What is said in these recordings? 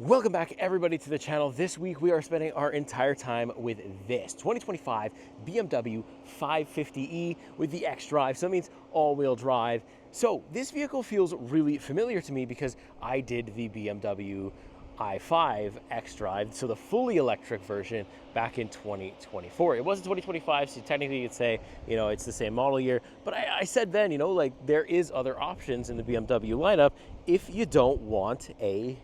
Welcome back everybody to the channel. This week we are spending our entire time with this 2025 BMW 550e with the xDrive, so that means all-wheel drive. So this vehicle feels really familiar to me because I did the BMW i5 xDrive, so the fully electric version, back in 2024. It wasn't 2025, so technically you'd say, it's the same model year. But I said then, there is other options in the BMW lineup if you don't want a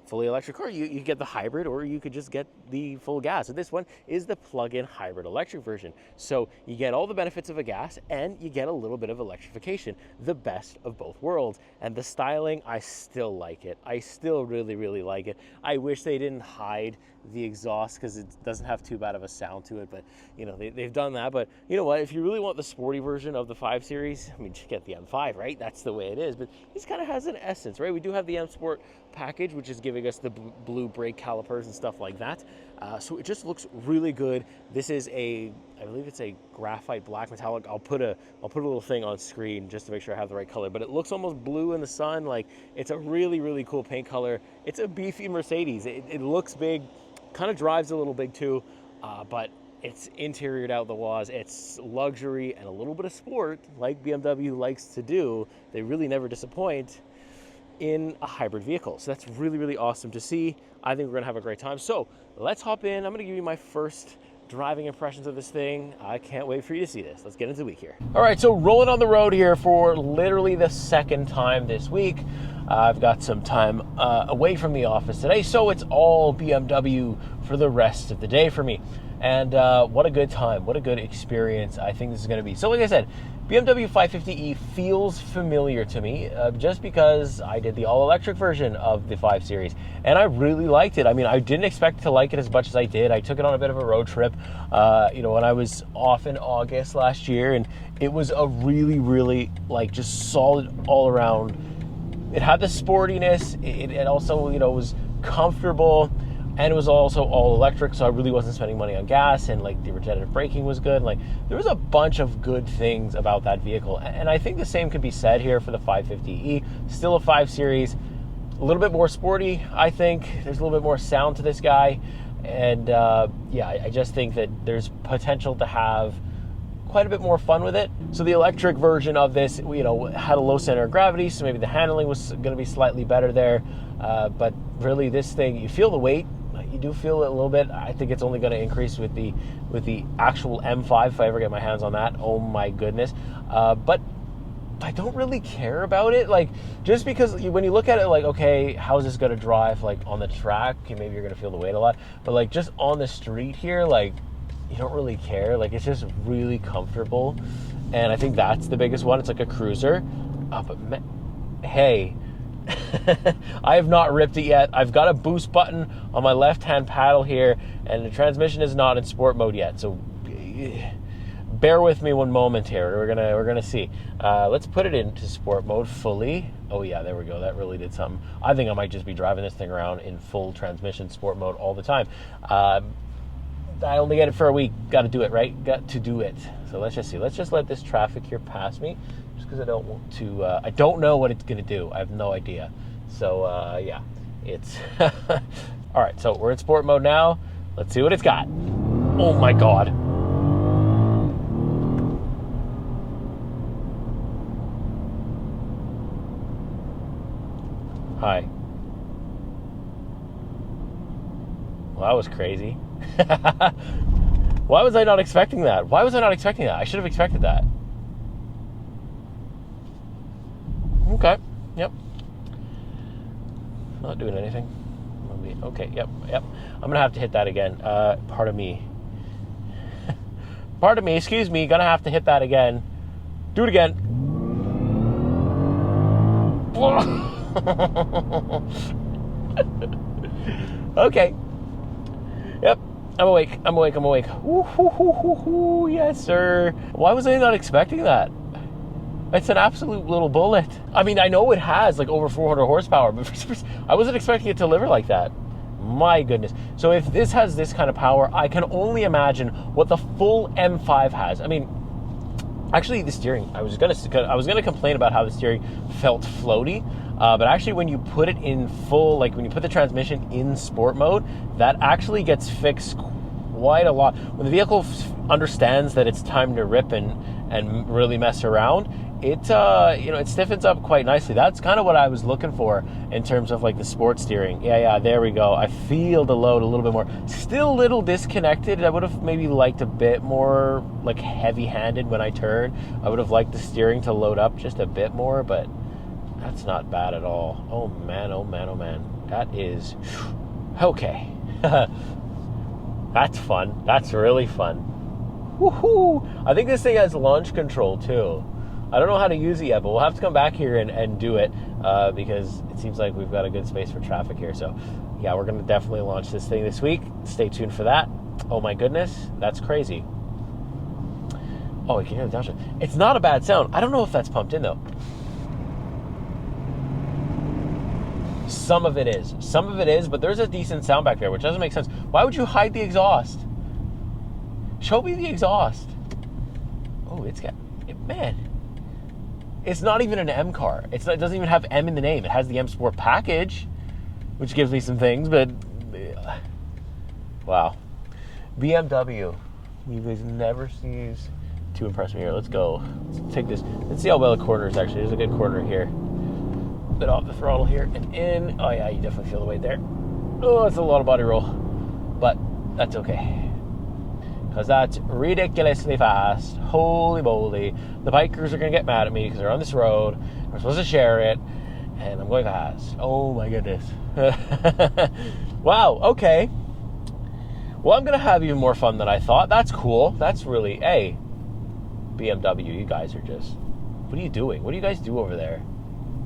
fully electric car. You get the hybrid, or you could just get the full gas. So this one is the plug-in hybrid electric version. So you get all the benefits of a gas and you get a little bit of electrification, the best of both worlds. And the styling, I still like it. I still really, really like it. I wish they didn't hide the exhaust because it doesn't have too bad of a sound to it, but they've done that. But you know what, if you really want the sporty version of the 5 Series, I mean, you get the M5, right? That's the way it is. But this kind of has an essence, right? We do have the M Sport package, which is giving us the blue brake calipers and stuff like that. So it just looks really good. This is I believe it's a graphite black metallic. I'll put a little thing on screen just to make sure I have the right color, but it looks almost blue in the sun. Like, it's a really, really cool paint color. It's a beefy Mercedes. It looks big, kind of drives a little big too, but it's interiored out the walls. It's luxury and a little bit of sport, like BMW likes to do. They really never disappoint in a hybrid vehicle. So that's really, really awesome to see. I think we're gonna have a great time. So let's hop in. I'm gonna give you my first driving impressions of this thing. I can't wait for you to see this. Let's get into the week here. All right, so rolling on the road here for literally the second time this week. I've got some time away from the office today, so it's all BMW for the rest of the day for me. And what a good time, what a good experience I think this is gonna be. So like I said, BMW 550e feels familiar to me just because I did the all-electric version of the 5 Series, and I really liked it. I mean, I didn't expect to like it as much as I did. I took it on a bit of a road trip, when I was off in August last year, and it was a really, really, just solid all-around. It had the sportiness, it also, was comfortable, and it was also all electric, so I really wasn't spending money on gas, and the regenerative braking was good. There was a bunch of good things about that vehicle, and I think the same could be said here for the 550e. Still a 5 Series, a little bit more sporty, I think. There's a little bit more sound to this guy, and I just think that there's potential to have quite a bit more fun with it. So the electric version of this, had a low center of gravity, so maybe the handling was going to be slightly better there. But really, this thing, you feel the weight. You do feel it a little bit. I think it's only going to increase with the actual M5 if I ever get my hands on that. Oh my goodness! But I don't really care about it. Just because when you look at it, okay, how's this going to drive? On the track, maybe you're going to feel the weight a lot. But just on the street here, you don't really care. It's just really comfortable, and I think that's the biggest one. It's like a cruiser. Hey. I have not ripped it yet. I've got a boost button on my left-hand paddle here, and the transmission is not in sport mode yet. So bear with me one moment here. We're gonna see. Let's put it into sport mode fully. Oh yeah, there we go. That really did something. I think I might just be driving this thing around in full transmission sport mode all the time. I only get it for a week. Got to do it, right? Got to do it. So let's just see. Let's just let this traffic here pass me, just because I don't want to. I don't know what it's gonna do. I have no idea. So yeah, it's all right. So we're in sport mode now. Let's see what it's got. Oh my God. Hi. Well, that was crazy. Why was I not expecting that? I should have expected that. Okay. Yep. Not doing anything. Okay. Yep. I'm gonna have to hit that again. Pardon me. Excuse me. Gonna have to hit that again. Do it again. Okay. Yep. I'm awake. Ooh, yes, sir. Why was I not expecting that? It's an absolute little bullet. I mean, I know it has over 400 horsepower, but I wasn't expecting it to deliver like that. My goodness. So if this has this kind of power, I can only imagine what the full M5 has. I mean, Actually, the steering, I was gonna complain about how the steering felt floaty, but actually when you put it in full, like when you put the transmission in sport mode, that actually gets fixed quite a lot. When the vehicle understands that it's time to rip and really mess around, it stiffens up quite nicely. That's kind of what I was looking for in terms of like the sport steering. Yeah, there we go. I feel the load a little bit more. Still a little disconnected. I would have maybe liked a bit more like heavy-handed when I turn. I would have liked the steering to load up just a bit more, but that's not bad at all. Oh man, oh man, oh man. That is okay. That's fun. That's really fun. Woohoo! I think this thing has launch control too. I don't know how to use it yet, but we'll have to come back here and do it because it seems like we've got a good space for traffic here. So, yeah, we're going to definitely launch this thing this week. Stay tuned for that. Oh, my goodness. That's crazy. Oh, you can hear the downshift. It's not a bad sound. I don't know if that's pumped in, though. Some of it is. Some of it is, but there's a decent sound back there, which doesn't make sense. Why would you hide the exhaust? Show me the exhaust. Oh, man. It's not even an M car. It doesn't even have M in the name. It has the M Sport package, which gives me some things, but wow. BMW. You guys never cease to impress me here. Let's go. Let's take this. Let's see how well the corner is actually. There's a good corner here. A bit off the throttle here and in. Oh yeah, you definitely feel the weight there. Oh, it's a lot of body roll, but that's okay. Because that's ridiculously fast. Holy moly. The bikers are going to get mad at me because they're on this road. We're supposed to share it. And I'm going fast. Oh my goodness. Wow, okay. Well, I'm going to have even more fun than I thought. That's cool. That's really, hey, BMW, you guys are just, what are you doing? What do you guys do over there?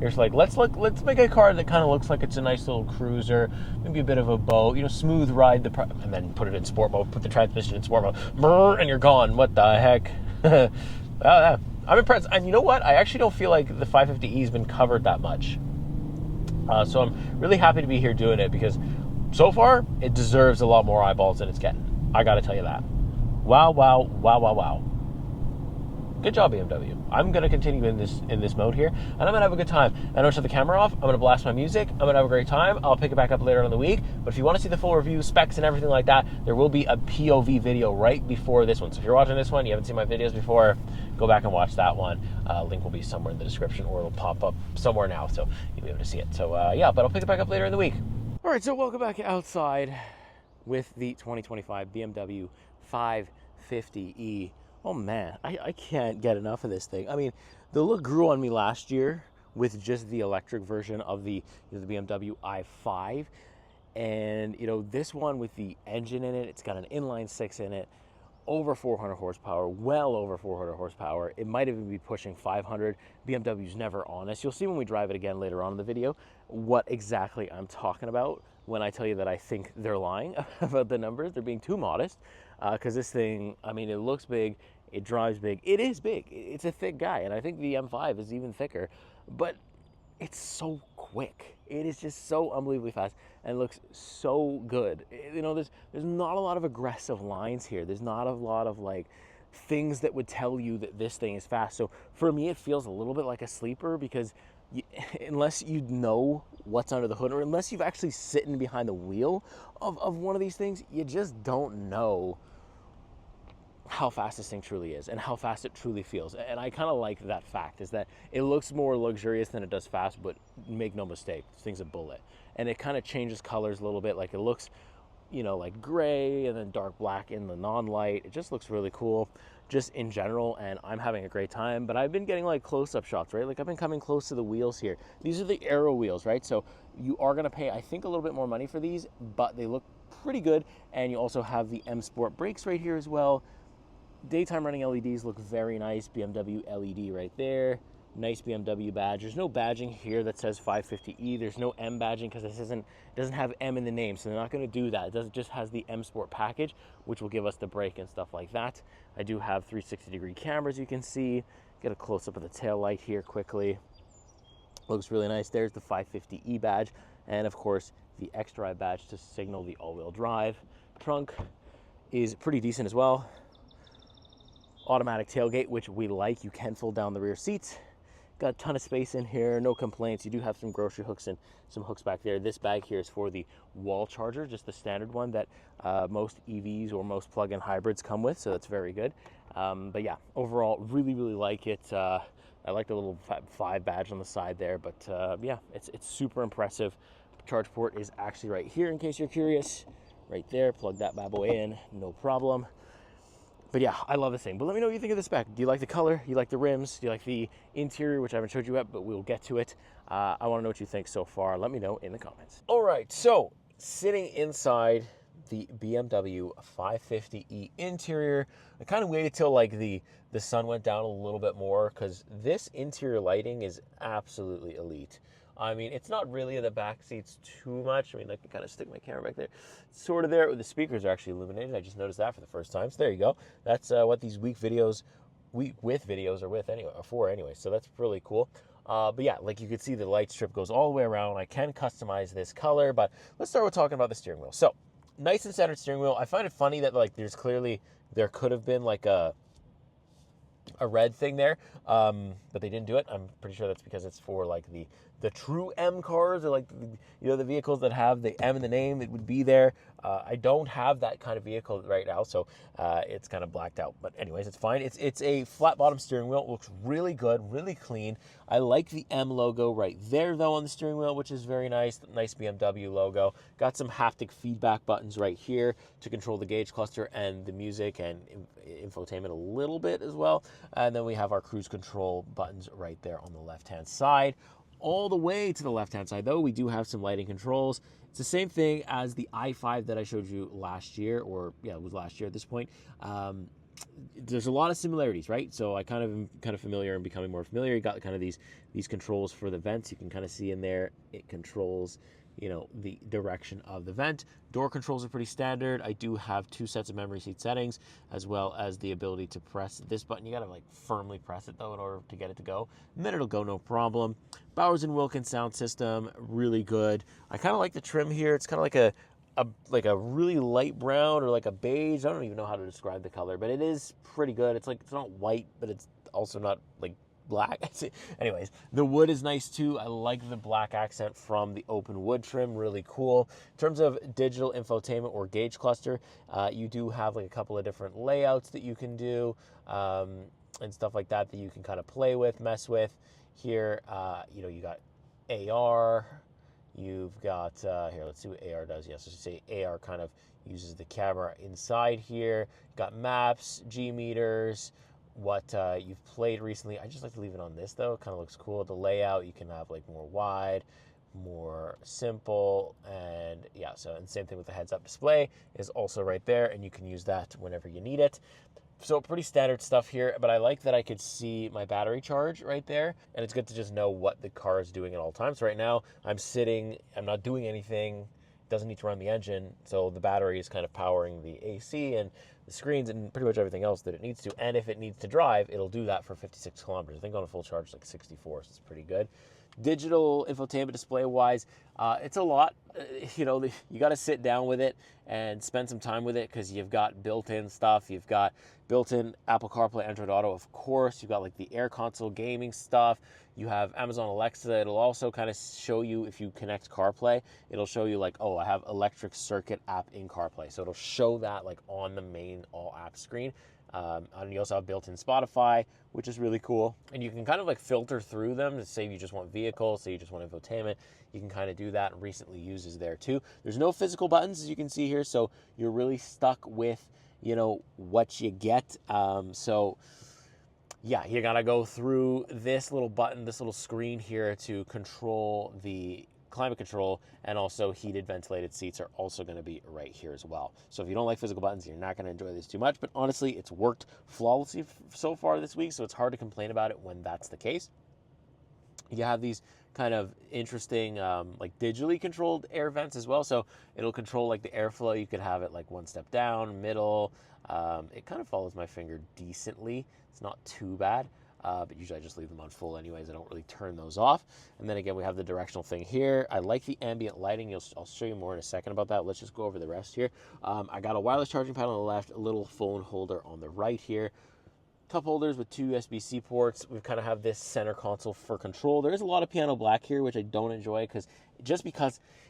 You're just like, let's make a car that kind of looks like it's a nice little cruiser, maybe a bit of a boat, smooth ride and then put it in sport mode, put the transmission in sport mode, brrr, and you're gone. What the heck? Well, I'm impressed. And you know what? I actually don't feel like the 550e has been covered that much. So I'm really happy to be here doing it because so far it deserves a lot more eyeballs than it's getting. I got to tell you that. Wow, wow, wow, wow, wow. Good job, BMW. I'm going to continue in this mode here, and I'm going to have a good time. I don't shut the camera off. I'm going to blast my music. I'm going to have a great time. I'll pick it back up later on in the week. But if you want to see the full review, specs, and everything like that, there will be a POV video right before this one. So if you're watching this one, you haven't seen my videos before, go back and watch that one. Link will be somewhere in the description, or it'll pop up somewhere now, so you'll be able to see it. So, yeah, but I'll pick it back up later in the week. All right, so welcome back outside with the 2025 BMW 550e. Oh man, I can't get enough of this thing. I mean, the look grew on me last year with just the electric version of the BMW i5. And, this one with the engine in it, it's got an inline six in it, over 400 horsepower, well over 400 horsepower. It might even be pushing 500. BMW's never honest. You'll see when we drive it again later on in the video what exactly I'm talking about when I tell you that I think they're lying about the numbers. They're being too modest because this thing, I mean, it looks big. It drives big. It is big. It's a thick guy, and I think the M5 is even thicker, but it's so quick. It is just so unbelievably fast and looks so good. There's not a lot of aggressive lines here. There's not a lot of like things that would tell you that this thing is fast. So for me, it feels a little bit like a sleeper because unless you know what's under the hood, or unless you've actually sitting behind the wheel of one of these things, you just don't know how fast this thing truly is and how fast it truly feels. And I kind of like that fact, is that it looks more luxurious than it does fast, but make no mistake, this thing's a bullet. And it kind of changes colors a little bit. Like it looks, like gray and then dark black in the non-light. It just looks really cool just in general, and I'm having a great time. But I've been getting like close-up shots, right? Like I've been coming close to the wheels here. These are the Aero wheels, right? So you are gonna pay, I think, a little bit more money for these, but they look pretty good. And you also have the M Sport brakes right here as well. Daytime running LEDs look very nice. BMW LED right there. Nice BMW badge. There's no badging here that says 550e. There's no M badging because this doesn't have M in the name, so they're not going to do that. It just has the M Sport package, which will give us the brake and stuff like that. I do have 360-degree cameras, you can see. Get a close-up of the tail light here quickly. Looks really nice. There's the 550e badge, and of course the X-Drive badge to signal the all-wheel drive. Trunk is pretty decent as well. automatic tailgate, which we like. You can fold down the rear seats. Got a ton of space in here, no complaints. You do have some grocery hooks and some hooks back there. This bag here is for the wall charger, just the standard one that most EVs or most plug-in hybrids come with, so that's very good. But yeah, overall, really, really like it. I like the little 5 badge on the side there, but yeah, it's super impressive. Charge port is actually right here, in case you're curious. Right there, plug that bad boy in, no problem. But yeah, I love this thing. But let me know what you think of this spec. Do you like the color? Do you like the rims? Do you like the interior, which I haven't showed you yet, but we'll get to it. I want to know what you think so far. Let me know in the comments. All right, so sitting inside the BMW 550e interior, I kind of waited till like the sun went down a little bit more, because this interior lighting is absolutely elite. I mean, it's not really in the back seats too much. I mean, I can kind of stick my camera back there. Sort of there. The speakers are actually illuminated. I just noticed that for the first time. So there you go. That's what these week with videos are with anyway, or for anyway. So that's really cool. But yeah, like you can see, the light strip goes all the way around. I can customize this color, but let's start with talking about the steering wheel. So nice and standard steering wheel. I find it funny that like there could have been like a red thing there, but they didn't do it. I'm pretty sure that's because it's for like the true M cars, or like the vehicles that have the M in the name. It would be there. I don't have that kind of vehicle right now, so it's kind of blacked out. But anyways, it's fine. It's a flat bottom steering wheel. It looks really good, really clean. I like the M logo right there though on the steering wheel, which is very nice. Nice BMW logo. Got some haptic feedback buttons right here to control the gauge cluster and the music and infotainment a little bit as well. And then we have our cruise control buttons right there on the left-hand side. All the way to the left-hand side, though, we do have some lighting controls. It's the same thing as the i5 that I showed you last year, or yeah, it was last year at this point. There's a lot of similarities, right? So I am kind of familiar and becoming more familiar. You got kind of these controls for the vents. You can kind of see in there, it controls, you know, the direction of the vent. Door controls are pretty standard. I do have 2 sets of memory seat settings, as well as the ability to press this button. You gotta like firmly press it though in order to get it to go, and then it'll go no problem. Bowers & Wilkins sound system, really good. I kind of like the trim here. It's kind of like a really light brown, or like a beige. I don't even know how to describe the color, but it is pretty good. It's not white, but it's also not like black. Anyways, the wood is nice too. I like the black accent from the open wood trim, really cool. In terms of digital infotainment or gauge cluster, you do have like a couple of different layouts that you can do, and stuff like that you can kind of play with, mess with. Here, you know, you got AR, you've got, here, let's see what AR does. Yes, let's say AR kind of uses the camera inside here. Got maps, G meters, what you've played recently. I just like to leave it on this though. It kind of looks cool. The layout, you can have like more wide, more simple, and yeah, so, and same thing with the heads-up display is also right there, and you can use that whenever you need it. So pretty standard stuff here, but I like that I could see my battery charge right there, and it's good to just know what the car is doing at all times. Right now, I'm sitting, I'm not doing anything, it doesn't need to run the engine, so the battery is kind of powering the AC and the screens and pretty much everything else that it needs to, and if it needs to drive, it'll do that for 56 kilometers. I think on a full charge, like 64, so it's pretty good. Digital infotainment display wise, it's a lot. You know, you got to sit down with it and spend some time with it, because you've got built-in stuff. You've got built-in Apple CarPlay, Android Auto, of course. You've got like the Air Console gaming stuff. You have Amazon Alexa. It'll also kind of show you, if you connect CarPlay, it'll show you like, oh, I have electric circuit app in CarPlay. So it'll show that like on the main all app screen. And you also have built-in Spotify, which is really cool. And you can kind of like filter through them to say you just want vehicles, say you just want infotainment. You can kind of do that, and recently uses there too. There's no physical buttons, as you can see here, so you're really stuck with, you know, what you get. So yeah, you gotta go through this little button, this little screen here to control the climate control, and also heated ventilated seats are also going to be right here as well. So if you don't like physical buttons, you're not going to enjoy this too much, but honestly, it's worked flawlessly so far this week, so it's hard to complain about it when that's the case. You have these kind of interesting like digitally controlled air vents as well, so it'll control like the airflow. You could have it like one step down, middle. It kind of follows my finger decently. It's not too bad. But usually I just leave them on full anyways. I don't really turn those off. And then again, we have the directional thing here. I like the ambient lighting. I'll show you more in a second about that. Let's just go over the rest here. I got a wireless charging pad on the left, a little phone holder on the right here. Cup holders with 2 USB-C ports. We kind of have this center console for control. There is a lot of piano black here, which I don't enjoy because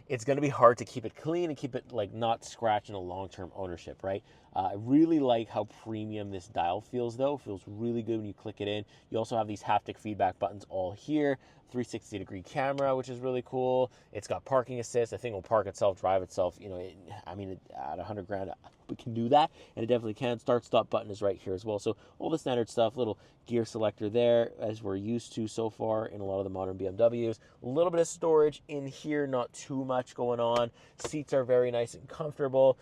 it's going to be hard to keep it clean and keep it like not scratching a long-term ownership, right? I really like how premium this dial feels though. It feels really good when you click it in. You also have these haptic feedback buttons all here. 360-degree camera, which is really cool. It's got parking assist. The thing will park itself, drive itself. You know, at 100 grand, we can do that, and it definitely can. Start-stop button is right here as well. So all the standard stuff, little gear selector there, as we're used to so far in a lot of the modern BMWs. A little bit of storage in here, not too much going on. Seats are very nice and comfortable.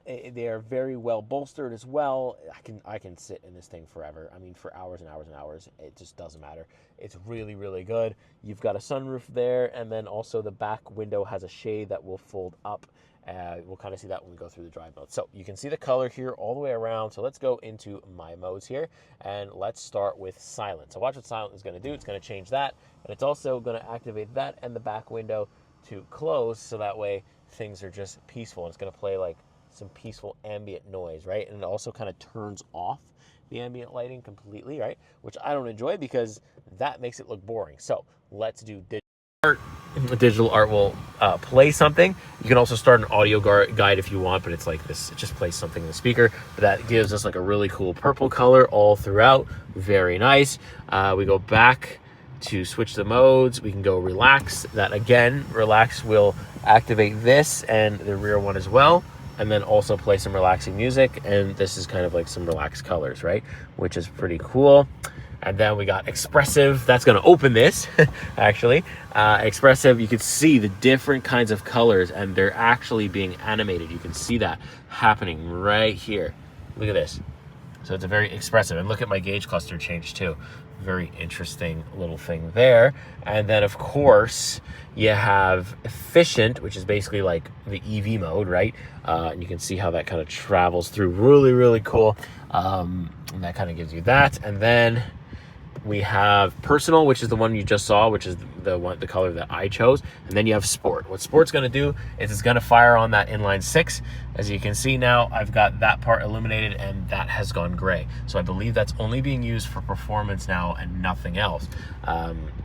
They are very well bolstered as well. I can sit in this thing forever. I mean, for hours and hours and hours. It just doesn't matter. It's really, really good. You've got a sunroof there, and then also the back window has a shade that will fold up. We'll kind of see that when we go through the drive mode. So you can see the color here all the way around. So let's go into my modes here, and let's start with silent. So watch what silent is going to do. It's going to change that, and it's also going to activate that and the back window to close, so that way things are just peaceful. And it's going to play like some peaceful ambient noise, right? And it also kind of turns off the ambient lighting completely, right? Which I don't enjoy because that makes it look boring. So let's do digital art. The digital art will play something. You can also start an audio guide if you want, but it's like this. It just plays something in the speaker. But that gives us like a really cool purple color all throughout. Very nice. We go back to switch the modes. We can go relax. That again, relax will activate this and the rear one as well. And then also play some relaxing music, and this is kind of like some relaxed colors, right? Which is pretty cool. And then we got expressive. That's going to open this, actually. Expressive, you can see the different kinds of colors, and they're actually being animated. You can see that happening right here. Look at this. So it's a very expressive. And look at my gauge cluster change too. Very interesting little thing there. And then of course you have efficient, which is basically like the EV mode, right? And you can see how that kind of travels through. Really, really cool. And that kind of gives you that. And then we have personal, which is the one you just saw, which is the color that I chose. And then you have sport. What sport's going to do is it's going to fire on that inline 6. As you can see now, I've got that part illuminated and that has gone gray. So I believe that's only being used for performance now and nothing else.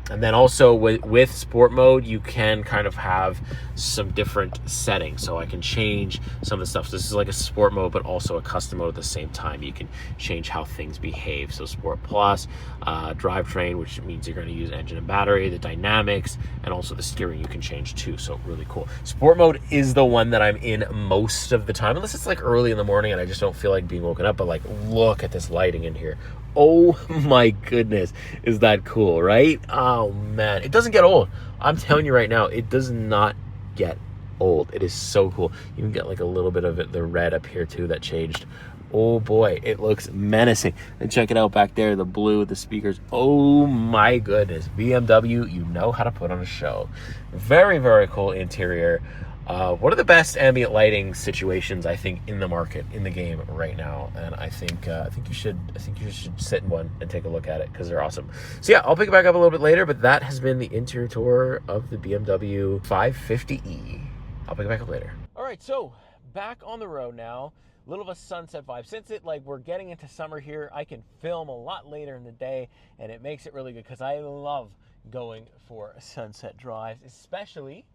And then also with sport mode, you can kind of have some different settings. So I can change some of the stuff. So this is like a sport mode, but also a custom mode at the same time. You can change how things behave. So sport plus, drivetrain, which means you're going to use engine and battery, the dynamics, and also the steering you can change too. So really cool. Sport mode is the one that I'm in most of the time, unless it's like early in the morning and I just don't feel like being woken up. But like, look at this lighting in here. Oh my goodness, is that cool, right? Oh man, it doesn't get old. I'm telling you right now, it does not get old. It is so cool. You can get like a little bit of it, the red up here too, that changed. Oh boy, it looks menacing. And check it out back there, the blue, the speakers. Oh my goodness, BMW, you know how to put on a show. Very, very cool interior. One of the best ambient lighting situations I think in the market, in the game right now, and I think you should sit in one and take a look at it because they're awesome. So yeah, I'll pick it back up a little bit later, but that has been the interior tour of the BMW 550e. I'll pick it back up later. All right, so back on the road now. A little of a sunset vibe. Since we're getting into summer here, I can film a lot later in the day, and it makes it really good because I love going for sunset drives, especially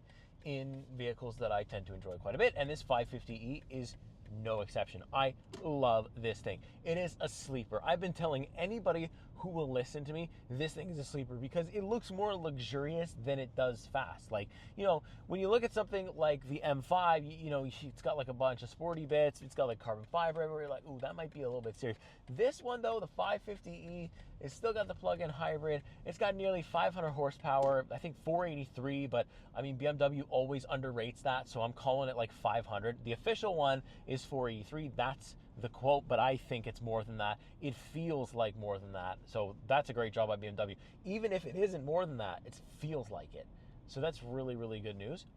in vehicles that I tend to enjoy quite a bit, and this 550e is no exception. I love this thing. It is a sleeper. I've been telling anybody who will listen to me, this thing is a sleeper because it looks more luxurious than it does fast. Like, you know, when you look at something like the M5, you know, it's got like a bunch of sporty bits, it's got like carbon fiber everywhere, you're like, ooh, that might be a little bit serious. This one though, the 550e, it's still got the plug-in hybrid. It's got nearly 500 horsepower, I think 483, but I mean, BMW always underrates that, so I'm calling it like 500. The official one is 483, that's the quote, but I think it's more than that. It feels like more than that, so that's a great job by BMW. Even if it isn't more than that, it feels like it. So that's really, really good news.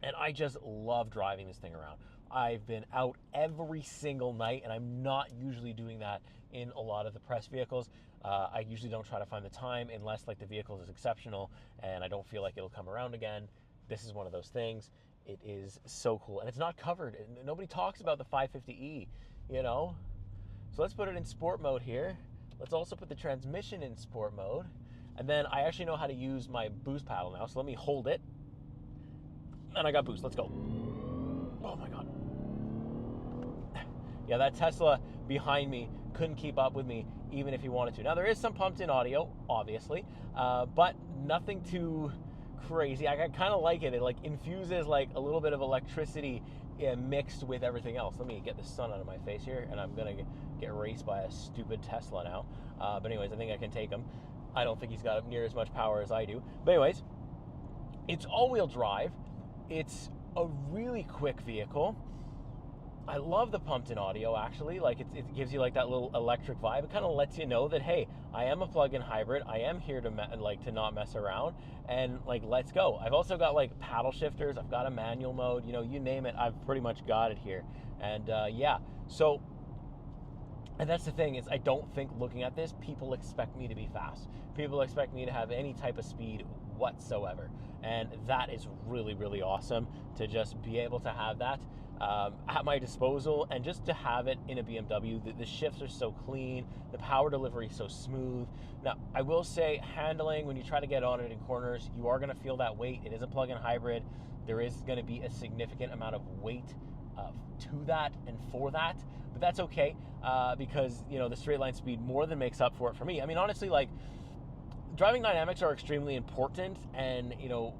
And I just love driving this thing around. I've been out every single night, and I'm not usually doing that in a lot of the press vehicles. I usually don't try to find the time unless like the vehicle is exceptional and I don't feel like it'll come around again. This is one of those things. It is so cool, and it's not covered. Nobody talks about the 550e, you know? So let's put it in sport mode here. Let's also put the transmission in sport mode. And then I actually know how to use my boost paddle now. So let me hold it. And I got boost. Let's go. Oh my God. Yeah, that Tesla behind me couldn't keep up with me even if he wanted to. Now, there is some pumped in audio, obviously, but nothing too crazy. I kind of like it. It like infuses like a little bit of electricity mixed with everything else. Let me get the sun out of my face here, and I'm going to get raced by a stupid Tesla now. But anyways, I think I can take him. I don't think he's got near as much power as I do. But anyways, it's all-wheel drive. It's a really quick vehicle. I love the pumped-in audio, actually. Like, it gives you, like, that little electric vibe. It kind of lets you know that, hey, I am a plug-in hybrid. I am here to, to not mess around. And, like, let's go. I've also got, like, paddle shifters. I've got a manual mode. You know, you name it, I've pretty much got it here. And, yeah. So, and that's the thing, is I don't think, looking at this, people expect me to be fast. People expect me to have any type of speed whatsoever. And that is really, really awesome to just be able to have that at my disposal, and just to have it in a BMW. The shifts are so clean, the power delivery is so smooth. Now, I will say, handling, when you try to get on it in corners, you are going to feel that weight. It is a plug-in hybrid. There is going to be a significant amount of weight to that and for that, but that's okay, because, you know, the straight line speed more than makes up for it for me. I mean, honestly, like, driving dynamics are extremely important, and, you know,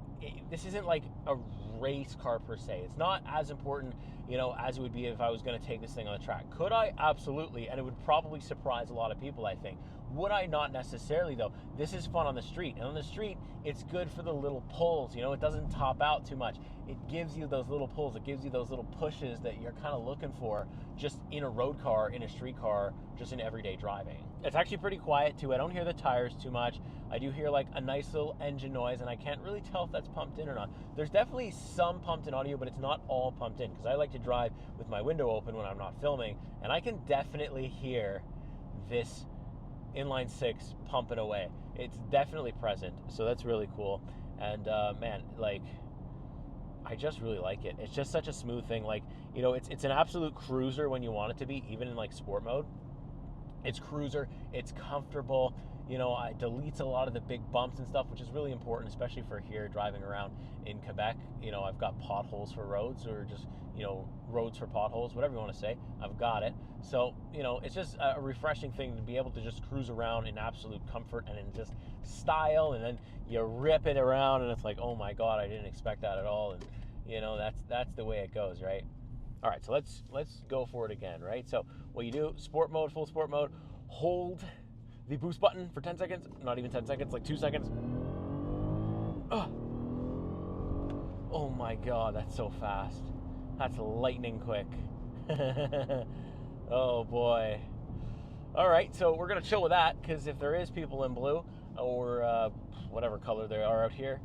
this isn't like a race car per se. It's not as important, you know, as it would be if I was going to take this thing on the track. Could I? Absolutely. And it would probably surprise a lot of people, I think. Would I? Not necessarily, though. This is fun on the street. And on the street, it's good for the little pulls. You know, it doesn't top out too much. It gives you those little pulls. It gives you those little pushes that you're kind of looking for just in a road car, in a street car, just in everyday driving. It's actually pretty quiet, too. I don't hear the tires too much. I do hear, like, a nice little engine noise, and I can't really tell if that's pumped in or not. There's definitely some pumped in audio, but it's not all pumped in, because I like to drive with my window open when I'm not filming, and I can definitely hear this inline six pumping away. It's definitely present, so that's really cool. And man, like, I just really like it. It's just such a smooth thing. Like, you know, it's an absolute cruiser when you want it to be, even in like sport mode. It's cruiser, it's comfortable. You know, it deletes a lot of the big bumps and stuff, which is really important, especially for here driving around in Quebec. You know, I've got potholes for roads, or just, you know, roads for potholes, whatever you want to say. I've got it. So, you know, it's just a refreshing thing to be able to just cruise around in absolute comfort and in just style, and then you rip it around and it's like, oh my God, I didn't expect that at all. And, you know, that's the way it goes, right? All right, so let's go for it again, right? So what you do, sport mode, full sport mode, hold the boost button for 10 seconds, not even 10 seconds, like 2 seconds. Oh my God, that's so fast. That's lightning quick. Oh boy. All right, so we're gonna chill with that, because if there is people in blue, or whatever color they are out here,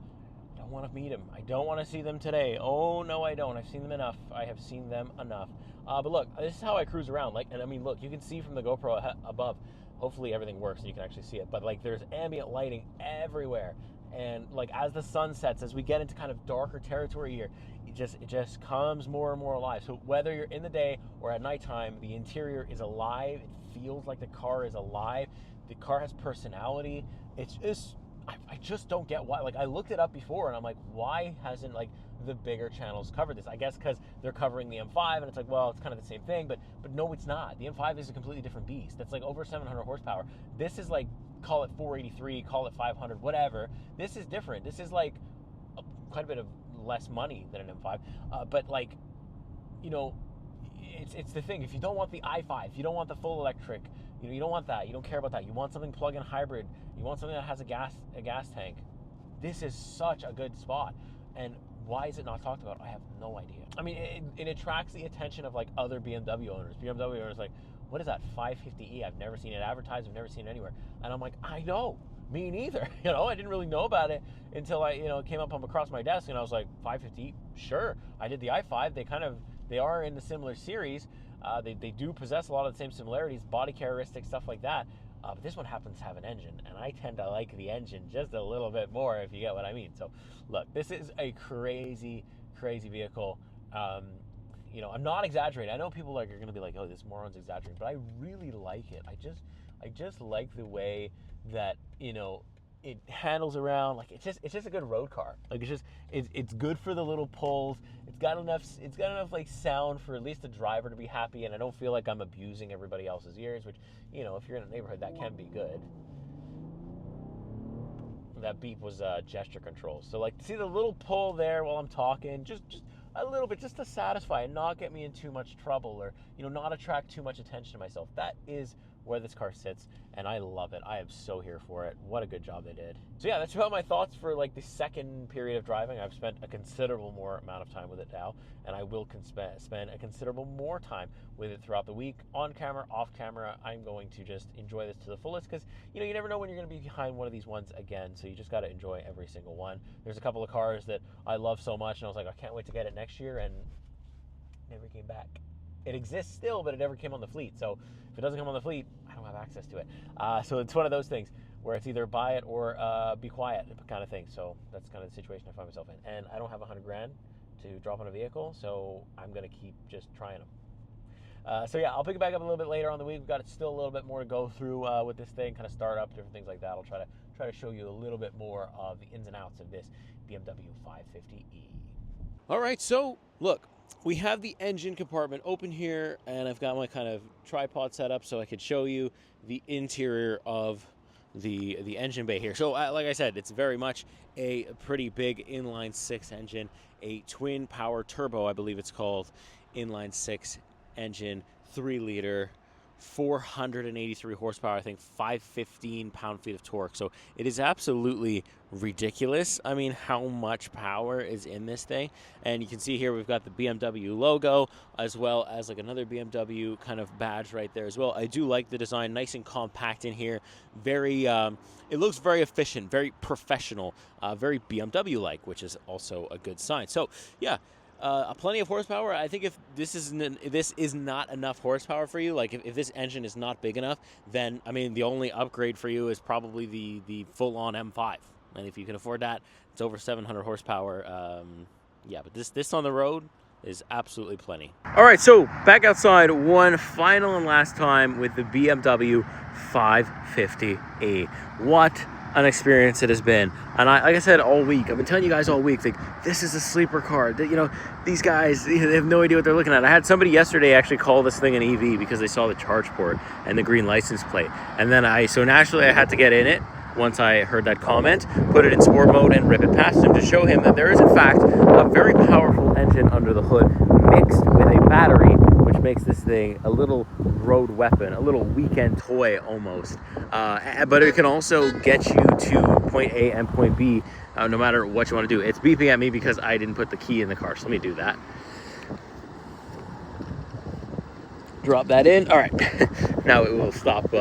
I don't want to meet them. I don't want to see them today. Oh no, I don't. I've seen them enough. I have seen them enough. But look, this is how I cruise around. Like, and I mean, look, you can see from the GoPro above. Hopefully everything works and you can actually see it. But like, there's ambient lighting everywhere. And like, as the sun sets, as we get into kind of darker territory here, it just comes more and more alive. So whether you're in the day or at nighttime, the interior is alive. It feels like the car is alive. The car has personality. It's just, I just don't get why. Like, I looked it up before and I'm like, why hasn't like the bigger channels covered this? I guess because they're covering the M5, and it's like, well, it's kind of the same thing, but no, it's not. The M5 is a completely different beast. That's like over 700 horsepower. This is like, call it 483, call it 500, whatever. This is different. This is like quite a bit of less money than an M5, but like, you know, it's the thing. If you don't want the i5, if you don't want the full electric, you know, you don't want that. You don't care about that. You want something plug-in hybrid. You want something that has a gas tank. This is such a good spot. And why is it not talked about? I have no idea. I mean, it attracts the attention of like other BMW owners. BMW owners like, what is that 550e? I've never seen it advertised. I've never seen it anywhere. And I'm like, I know. Me neither. You know, I didn't really know about it until I, you know, it came up across my desk, and I was like, 550, sure. I did the i5. They are in the similar series. They do possess a lot of the same similarities, body characteristics, stuff like that. But this one happens to have an engine, and I tend to like the engine just a little bit more, if you get what I mean. So, look, this is a crazy, crazy vehicle. You know, I'm not exaggerating. I know people are going to be like, oh, this moron's exaggerating, but I really like it. I just like the way that, you know, it handles around. Like, it's just a good road car. Like, it's good for the little pulls. It's got enough like sound for at least the driver to be happy, and I don't feel like I'm abusing everybody else's ears, which, you know, if you're in a neighborhood, that can be good. That beep was gesture controls. So, like, see the little pull there while I'm talking, just a little bit, just to satisfy and not get me in too much trouble, or, you know, not attract too much attention to myself. That is where this car sits, and I love it. I am so here for it. What a good job they did. So yeah, that's about my thoughts for like the second period of driving. I've spent a considerable more amount of time with it now, and I will spend a considerable more time with it throughout the week, on camera, off camera. I'm going to just enjoy this to the fullest, because, you know, you never know when you're going to be behind one of these ones again, so you just got to enjoy every single one. There's a couple of cars that I love so much, and I was like, I can't wait to get it next year, and never came back. It exists still, but it never came on the fleet. So if it doesn't come on the fleet, I don't have access to it. So it's one of those things where it's either buy it or be quiet kind of thing. So that's kind of the situation I find myself in. And I don't have $100,000 to drop on a vehicle, so I'm going to keep just trying them. So yeah, I'll pick it back up a little bit later on the week. We've got still a little bit more to go through with this thing, kind of start up, different things like that. I'll try to show you a little bit more of the ins and outs of this BMW 550e. All right, so look. We have the engine compartment open here, and I've got my kind of tripod set up so I could show you the interior of the engine bay here. So like I said, it's very much a pretty big inline six engine, a twin power turbo, I believe it's called, inline six engine, 3-liter, 483 horsepower, I think 515 pound-feet of torque. So it is absolutely ridiculous. I mean, how much power is in this thing. And you can see here we've got the BMW logo, as well as like another BMW kind of badge right there as well. I do like the design, nice and compact in here. Very it looks very efficient, very professional, very BMW-like, which is also a good sign. So yeah, plenty of horsepower. I think if this is not enough horsepower for you, like if this engine is not big enough, then, I mean, the only upgrade for you is probably the full-on M5. And if you can afford that, it's over 700 horsepower. Yeah, but this on the road is absolutely plenty. All right, so back outside one final and last time with the BMW 550e. What an experience it has been. And like I said all week, I've been telling you guys all week, like, this is a sleeper car. That, you know, these guys, they have no idea what they're looking at. I had somebody yesterday actually call this thing an EV because they saw the charge port and the green license plate. And then so naturally I had to get in it once I heard that comment, put it in sport mode and rip it past him to show him that there is in fact a very powerful engine under the hood mixed with a battery, which makes this thing a little road weapon, a little weekend toy almost. But it can also get you to point A and point B, no matter what you want to do. It's beeping at me because I didn't put the key in the car, so let me do that. Drop that in. All right, now it will stop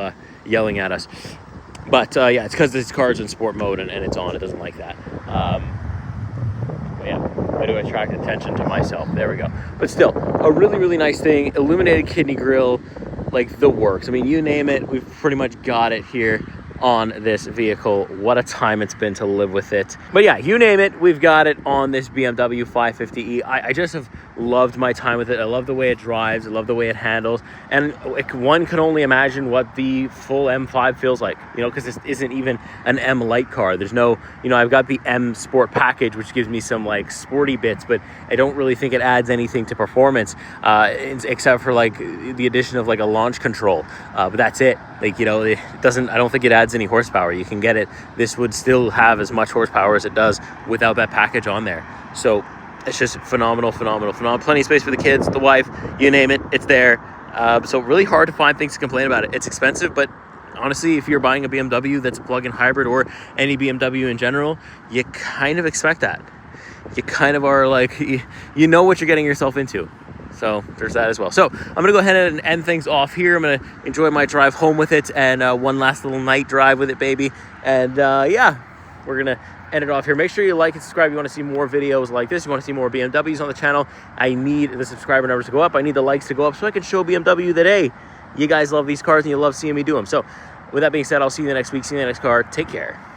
yelling at us. But yeah, it's because this car's in sport mode and it's on. It doesn't like that. But yeah, I do attract attention to myself. There we go. But still, a really, really nice thing. Illuminated kidney grille, like the works. I mean, you name it, we've pretty much got it here on this vehicle. What a time it's been to live with it. But yeah, you name it, we've got it on this BMW 550e. I just have loved my time with it. I love the way it drives. I love the way it handles. And one can only imagine what the full M5 feels like, you know, because this isn't even an M Light car. There's no, you know, I've got the M Sport package, which gives me some like sporty bits, but I don't really think it adds anything to performance, except for like the addition of like a launch control. But that's it. Like, you know, it doesn't, I don't think it adds any horsepower. You can get it. This would still have as much horsepower as it does without that package on there. So it's just phenomenal. Plenty of space for the kids, the wife, you name it, it's there. So really hard to find things to complain about it. It's expensive, but honestly, if you're buying a BMW that's a plug-in hybrid or any BMW in general, you kind of expect that. You kind of are like, you know what you're getting yourself into. So there's that as well. So I'm going to go ahead and end things off here. I'm going to enjoy my drive home with it and one last little night drive with it, baby. And yeah, we're going to end it off here. Make sure you like and subscribe if you want to see more videos like this. You want to see more BMWs on the channel. I need the subscriber numbers to go up. I need the likes to go up so I can show BMW that, hey, you guys love these cars and you love seeing me do them. So with that being said, I'll see you the next week. See you in the next car. Take care.